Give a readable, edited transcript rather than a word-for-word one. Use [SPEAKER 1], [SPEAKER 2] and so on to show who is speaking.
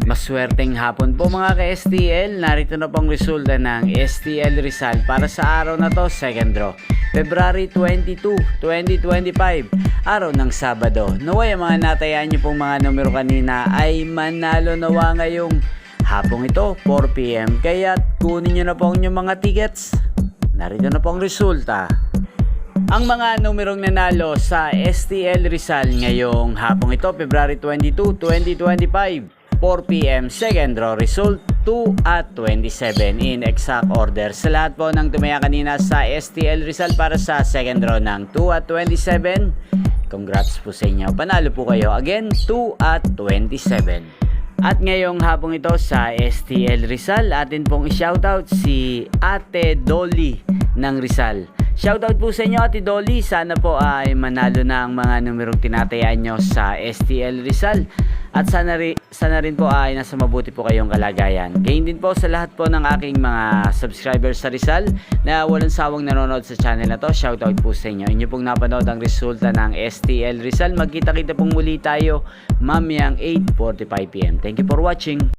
[SPEAKER 1] Maswerteng hapon po mga ka-STL, narito na pong resulta ng STL Rizal para sa araw na to, second draw, February 22, 2025, araw ng Sabado. Naway ang mga natayaan nyo pong mga numero kanina ay manalo nawa ngayong hapong ito, 4 PM. Kaya kunin nyo na po ang inyong mga tickets. Narito na pong resulta. Ang mga numerong nanalo sa STL Rizal ngayong hapong ito, February 22, 2025, 4 PM, second draw result 2 at 27 in exact order. Sa lahat po ng tumaya kanina sa STL Rizal para sa second draw ng 2 at 27, congrats po sa inyo. Panalo po kayo. Again, 2 at 27. At ngayong hapong ito sa STL Rizal, atin pong i-shoutout si Ate Dolly ng Rizal. Shoutout po sa inyo, Ate Dolly. Sana po ay manalo na ang mga numerong tinatayaan nyo sa STL Rizal. At sana rin po ay nasa mabuti po kayong kalagayan. Gayon din po sa lahat po ng aking mga subscribers sa Rizal na walang sawang nanonood sa channel na to. Shoutout po sa inyo. Inyo pong napanood ang resulta ng STL Rizal. Magkita-kita pong muli tayo mamayang 8:45 PM. Thank you for watching.